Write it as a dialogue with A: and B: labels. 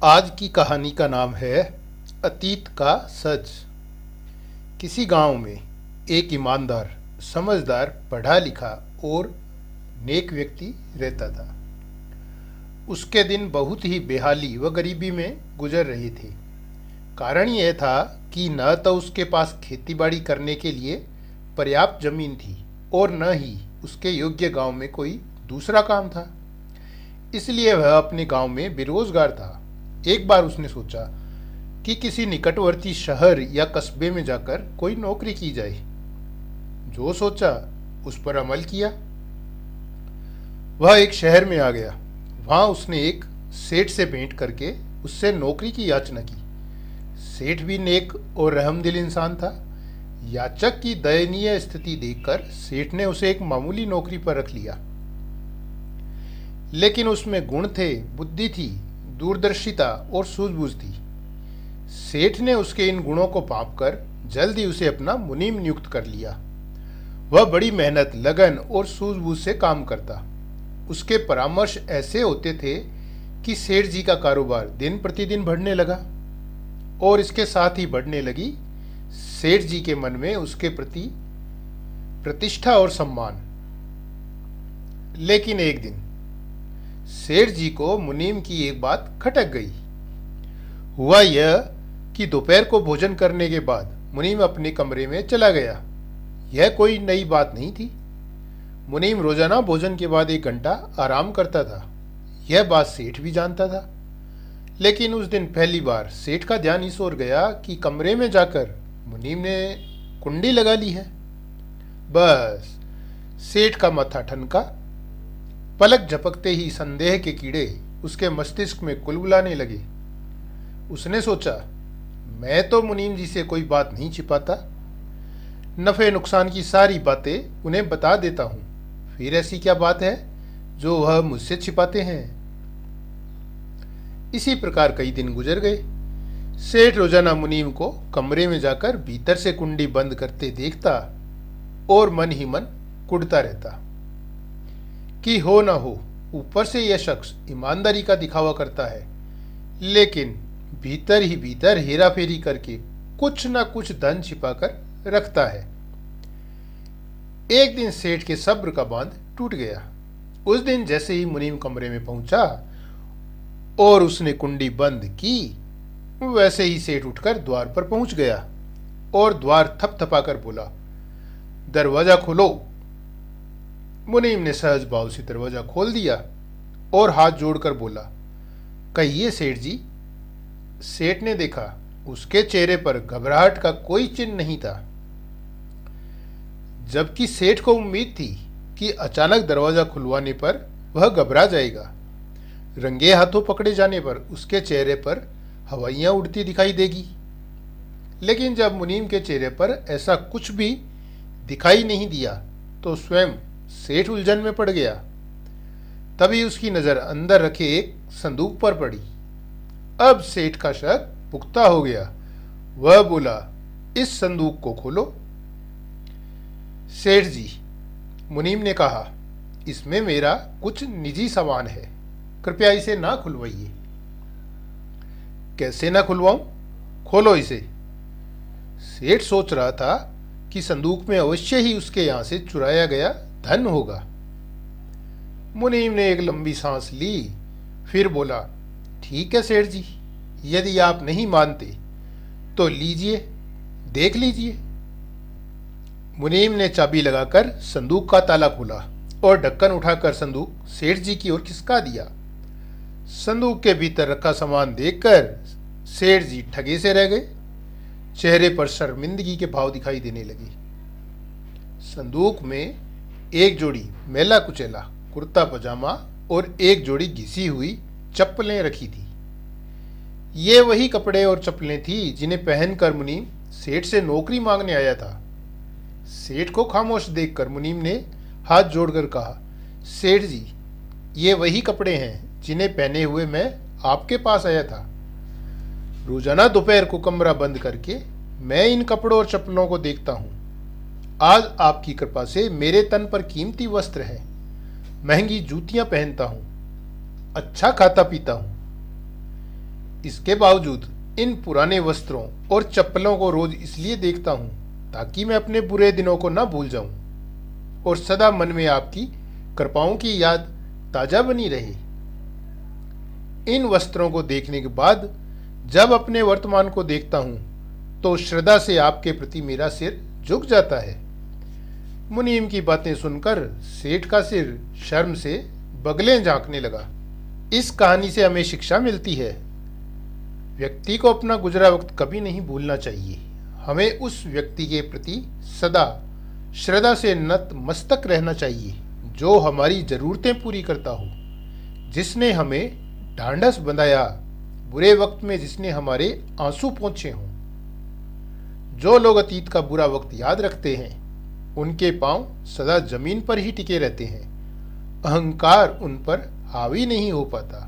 A: आज की कहानी का नाम है अतीत का सच। किसी गांव में एक ईमानदार, समझदार, पढ़ा लिखा और नेक व्यक्ति रहता था। उसके दिन बहुत ही बेहाली व गरीबी में गुजर रहे थे। कारण यह था कि न तो उसके पास खेतीबाड़ी करने के लिए पर्याप्त जमीन थी और न ही उसके योग्य गांव में कोई दूसरा काम था। इसलिए वह अपने गांव में बेरोजगार था। एक बार उसने सोचा कि किसी निकटवर्ती शहर या कस्बे में जाकर कोई नौकरी की जाए। जो सोचा उस पर अमल किया। वह एक शहर में आ गया। वहां उसने एक सेठ से भेंट करके उससे नौकरी की याचना की। सेठ भी नेक और रहमदिल इंसान था। याचक की दयनीय स्थिति देखकर सेठ ने उसे एक मामूली नौकरी पर रख लिया। लेकिन उसमें गुण थे, बुद्धि थी, दूरदर्शिता और सूझबूझ थी। सेठ ने उसके इन गुणों को भांपकर जल्द ही उसे अपना मुनीम नियुक्त कर लिया। वह बड़ी मेहनत, लगन और सूझबूझ से काम करता। उसके परामर्श ऐसे होते थे कि सेठ जी का कारोबार दिन प्रतिदिन बढ़ने लगा और इसके साथ ही बढ़ने लगी सेठ जी के मन में उसके प्रति प्रतिष्ठा और सम्मान। लेकिन एक दिन सेठ जी को मुनीम की एक बात खटक गई। हुआ यह कि दोपहर को भोजन करने के बाद मुनीम अपने कमरे में चला गया। यह कोई नई बात नहीं थी। मुनीम रोजाना भोजन के बाद 1 घंटा आराम करता था। यह बात सेठ भी जानता था। लेकिन उस दिन पहली बार सेठ का ध्यान इस ओर गया कि कमरे में जाकर मुनीम ने कुंडी लगा ली है। बस सेठ का माथा ठनका। पलक झपकते ही संदेह के कीड़े उसके मस्तिष्क में कुलबुलाने लगे। उसने सोचा, मैं तो मुनीम जी से कोई बात नहीं छिपाता। नफे नुकसान की सारी बातें उन्हें बता देता हूं। फिर ऐसी क्या बात है जो वह मुझसे छिपाते हैं। इसी प्रकार कई दिन गुजर गए। सेठ रोजाना मुनीम को कमरे में जाकर भीतर से कुंडी बंद करते देखता और मन ही मन कुढ़ता रहता कि हो ना हो, ऊपर से यह शख्स ईमानदारी का दिखावा करता है, लेकिन भीतर ही भीतर हेरा फेरी करके कुछ ना कुछ धन छिपाकर रखता है। एक दिन सेठ के सब्र का बांध टूट गया। उस दिन जैसे ही मुनीम कमरे में पहुंचा और उसने कुंडी बंद की, वैसे ही सेठ उठकर द्वार पर पहुंच गया और द्वार थपथपाकर बोला, दरवाजा खोलो। मुनीम ने सहज भाव से दरवाजा खोल दिया और हाथ जोड़कर बोला, कहिए सेठ जी। सेठ ने देखा उसके चेहरे पर घबराहट का कोई चिन्ह नहीं था, जबकि सेठ को उम्मीद थी कि अचानक दरवाजा खुलवाने पर वह घबरा जाएगा। रंगे हाथों पकड़े जाने पर उसके चेहरे पर हवाइयां उड़ती दिखाई देगी। लेकिन जब मुनीम के चेहरे पर ऐसा कुछ भी दिखाई नहीं दिया तो स्वयं सेठ उलझन में पड़ गया। तभी उसकी नजर अंदर रखे एक संदूक पर पड़ी। अब सेठ का शक पुख्ता हो गया। वह बोला, इस संदूक को खोलो। सेठ जी, मुनीम ने कहा, इसमें मेरा कुछ निजी सामान है, कृपया इसे ना खुलवाइए। कैसे ना खुलवाऊं? खोलो इसे। सेठ सोच रहा था कि संदूक में अवश्य ही उसके यहां से चुराया गया धन होगा। मुनीम ने एक लंबी सांस ली, फिर बोला, ठीक है सेठ जी, यदि आप नहीं मानते तो लीजिए, देख लीजिए। मुनीम ने चाबी लगाकर संदूक का ताला खोला और ढक्कन उठाकर संदूक सेठ जी की ओर खिसका दिया। संदूक के भीतर रखा सामान देखकर सेठ जी ठगे से रह गए। चेहरे पर शर्मिंदगी के भाव दिखाई देने लगे। संदूक में एक जोड़ी मैला कुचैला कुर्ता पजामा और एक जोड़ी घिसी हुई चप्पलें रखी थी। ये वही कपड़े और चप्पलें थी जिन्हें पहनकर मुनीम सेठ से नौकरी मांगने आया था। सेठ को खामोश देखकर मुनीम ने हाथ जोड़कर कहा, सेठ जी, ये वही कपड़े हैं जिन्हें पहने हुए मैं आपके पास आया था। रोजाना दोपहर को कमरा बंद करके मैं इन कपड़ों और चप्पलों को देखता हूं। आज आपकी कृपा से मेरे तन पर कीमती वस्त्र है, महंगी जूतियां पहनता हूं, अच्छा खाता पीता हूं। इसके बावजूद इन पुराने वस्त्रों और चप्पलों को रोज इसलिए देखता हूं ताकि मैं अपने बुरे दिनों को न भूल जाऊं और सदा मन में आपकी कृपाओं की याद ताजा बनी रहे। इन वस्त्रों को देखने के बाद जब अपने वर्तमान को देखता हूं तो श्रद्धा से आपके प्रति मेरा सिर झुक जाता है। मुनीम की बातें सुनकर सेठ का सिर शर्म से बगलें झांकने लगा। इस कहानी से हमें शिक्षा मिलती है, व्यक्ति को अपना गुजरा वक्त कभी नहीं भूलना चाहिए। हमें उस व्यक्ति के प्रति सदा श्रद्धा से नतमस्तक रहना चाहिए जो हमारी जरूरतें पूरी करता हो, जिसने हमें ढांढस बंधाया, बुरे वक्त में जिसने हमारे आंसू पोंछे हों। जो लोग अतीत का बुरा वक्त याद रखते हैं उनके पांव सदा जमीन पर ही टिके रहते हैं, अहंकार उन पर हावी नहीं हो पाता।